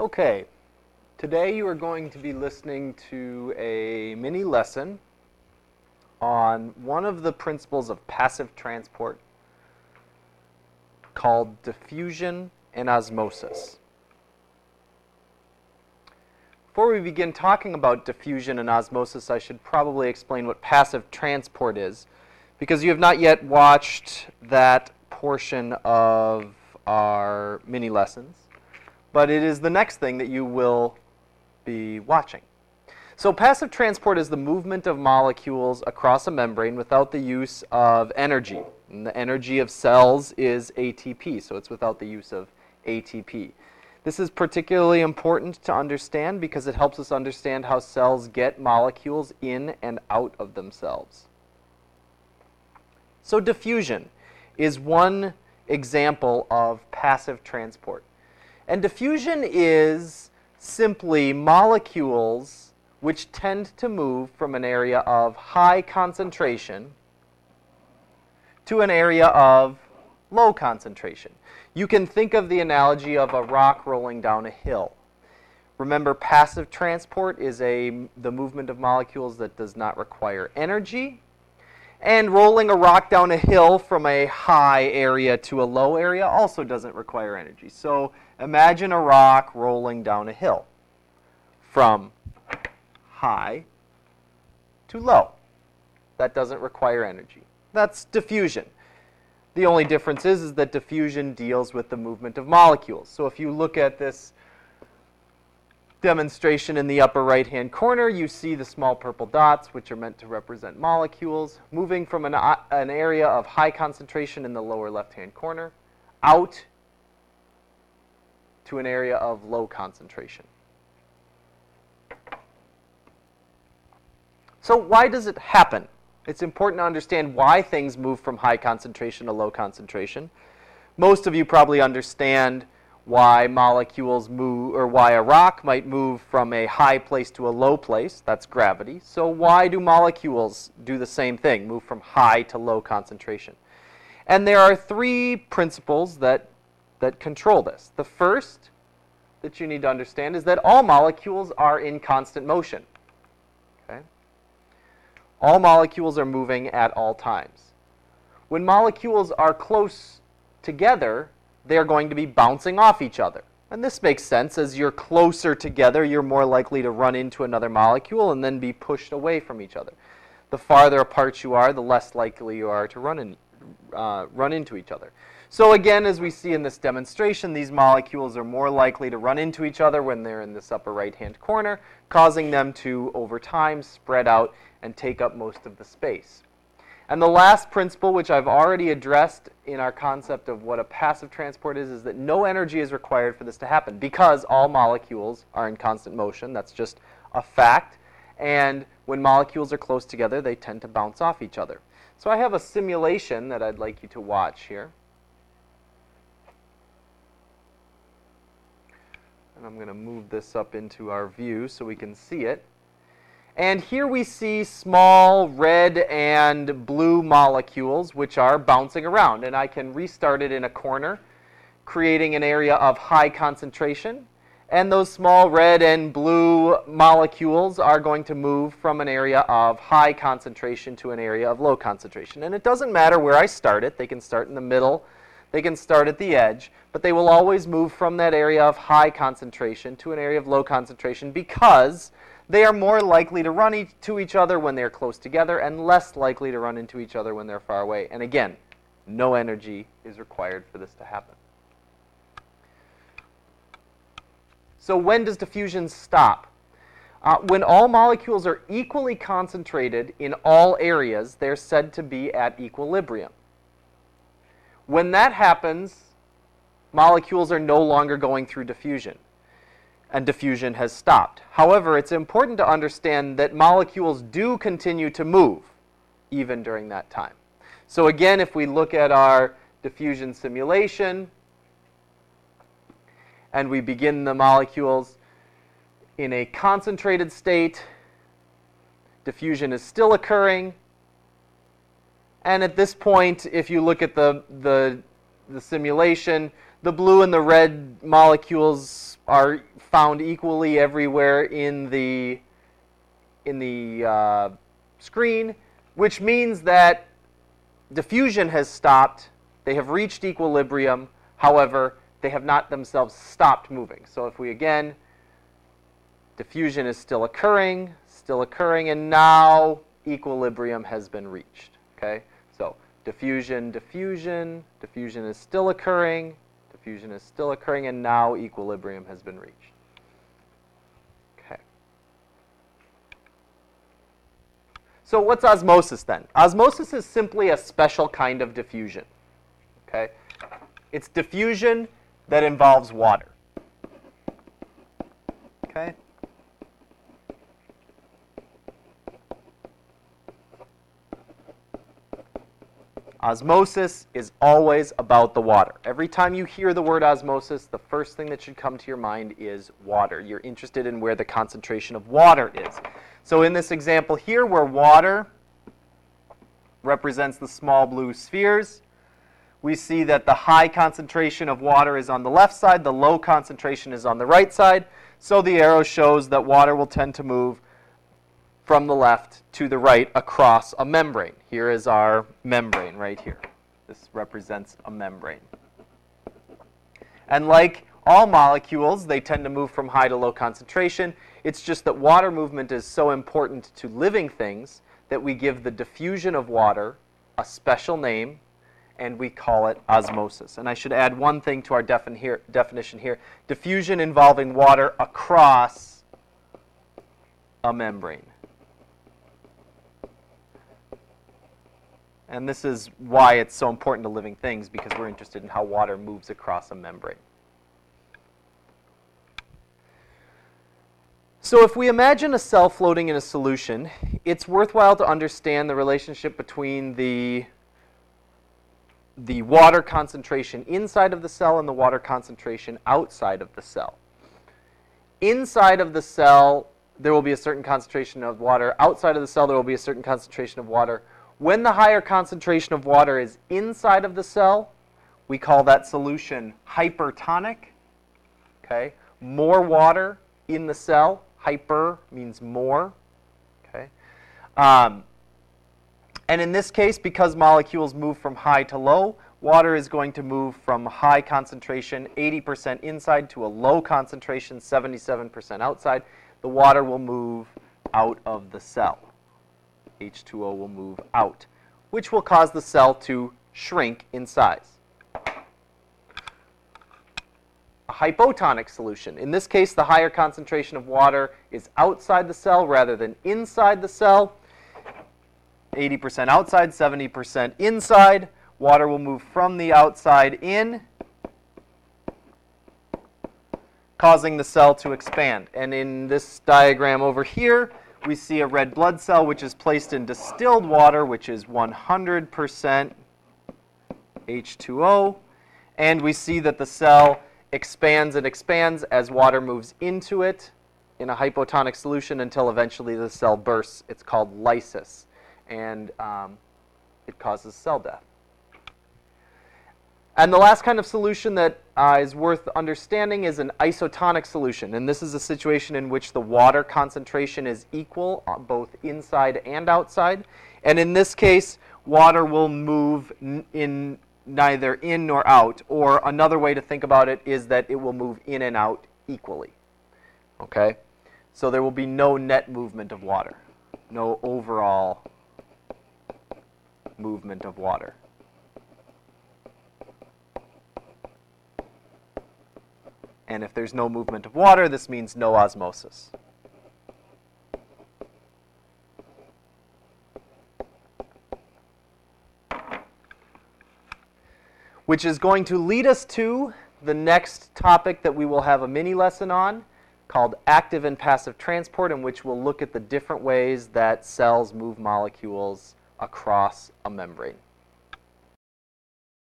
Okay, today you are going to be listening to a mini lesson on one of the principles of passive transport called diffusion and osmosis. Before we begin talking about diffusion and osmosis, I should probably explain what passive transport is, because you have not yet watched that portion of our mini lessons, but it is the next thing that you will be watching. So passive transport is the movement of molecules across a membrane without the use of energy. And the energy of cells is ATP, so it's without the use of ATP. This is particularly important to understand because it helps us understand how cells get molecules in and out of themselves. So diffusion is one example of passive transport. And diffusion is simply molecules which tend to move from an area of high concentration to an area of low concentration. You can think of the analogy of a rock rolling down a hill. Remember, passive transport is the movement of molecules that does not require energy. And rolling a rock down a hill from a high area to a low area also doesn't require energy. So imagine a rock rolling down a hill from high to low. That doesn't require energy. That's diffusion. The only difference is that diffusion deals with the movement of molecules. So if you look at this demonstration in the upper right-hand corner, you see the small purple dots, which are meant to represent molecules, moving from an area of high concentration in the lower left-hand corner out to an area of low concentration. So why does it happen? It's important to understand why things move from high concentration to low concentration. Most of you probably understand why molecules move, or why a rock might move from a high place to a low place. That's gravity. So why do molecules do the same thing, move from high to low concentration? And there are three principles that control this. The first that you need to understand is that all molecules are in constant motion. Okay? All molecules are moving at all times. When molecules are close together, they're going to be bouncing off each other. And this makes sense. As you're closer together, you're more likely to run into another molecule and then be pushed away from each other. The farther apart you are, the less likely you are to run into each other. So again, as we see in this demonstration, these molecules are more likely to run into each other when they're in this upper right-hand corner, causing them to, over time, spread out and take up most of the space. And the last principle, which I've already addressed in our concept of what a passive transport is that no energy is required for this to happen because all molecules are in constant motion. That's just a fact. And when molecules are close together, they tend to bounce off each other. So I have a simulation that I'd like you to watch here. And I'm going to move this up into our view so we can see it. And here we see small red and blue molecules which are bouncing around. And I can restart it in a corner, creating an area of high concentration. And those small red and blue molecules are going to move from an area of high concentration to an area of low concentration. And it doesn't matter where I start it. They can start in the middle. They can start at the edge. But they will always move from that area of high concentration to an area of low concentration because they are more likely to run into each other when they're close together and less likely to run into each other when they're far away. And again, no energy is required for this to happen. So when does diffusion stop? When all molecules are equally concentrated in all areas, they're said to be at equilibrium. When that happens, molecules are no longer going through diffusion, and diffusion has stopped. However, it's important to understand that molecules do continue to move even during that time. So again, if we look at our diffusion simulation and we begin the molecules in a concentrated state, diffusion is still occurring. And at this point, if you look at the simulation, the blue and the red molecules are found equally everywhere in the screen, which means that diffusion has stopped. They have reached equilibrium. However, they have not themselves stopped moving. So if we again, diffusion is still occurring, and now equilibrium has been reached. Okay? So diffusion is still occurring, and now equilibrium has been reached. Okay. So what's osmosis then? Osmosis is simply a special kind of diffusion. Okay? It's diffusion that involves water. Okay? Osmosis is always about the water. Every time you hear the word osmosis, the first thing that should come to your mind is water. You're interested in where the concentration of water is. So in this example here, where water represents the small blue spheres, we see that the high concentration of water is on the left side, the low concentration is on the right side. So the arrow shows that water will tend to move from the left to the right across a membrane. Here is our membrane right here. This represents a membrane. And like all molecules, they tend to move from high to low concentration. It's just that water movement is so important to living things that we give the diffusion of water a special name, and we call it osmosis. And I should add one thing to our definition here. Diffusion involving water across a membrane. And this is why it's so important to living things, because we're interested in how water moves across a membrane. So if we imagine a cell floating in a solution, it's worthwhile to understand the relationship between the water concentration inside of the cell and the water concentration outside of the cell. Inside of the cell, there will be a certain concentration of water. Outside of the cell, there will be a certain concentration of water. When the higher concentration of water is inside of the cell, we call that solution hypertonic. Okay? More water in the cell. Hyper means more. Okay? And in this case, because molecules move from high to low, water is going to move from high concentration, 80% inside, to a low concentration, 77% outside. The water will move out of the cell. H2O will move out, which will cause the cell to shrink in size. A hypotonic solution. In this case, the higher concentration of water is outside the cell rather than inside the cell. 80% outside, 70% inside. Water will move from the outside in, causing the cell to expand. And in this diagram over here, we see a red blood cell which is placed in distilled water, which is 100% H2O. And we see that the cell expands and expands as water moves into it in a hypotonic solution until eventually the cell bursts. It's called lysis, and it causes cell death. And the last kind of solution that is worth understanding is an isotonic solution. And this is a situation in which the water concentration is equal both inside and outside. And in this case, water will move in neither in nor out. Or another way to think about it is that it will move in and out equally. Okay? So there will be no net movement of water. No overall movement of water. And if there's no movement of water, this means no osmosis. Which is going to lead us to the next topic that we will have a mini lesson on, called active and passive transport, in which we'll look at the different ways that cells move molecules across a membrane.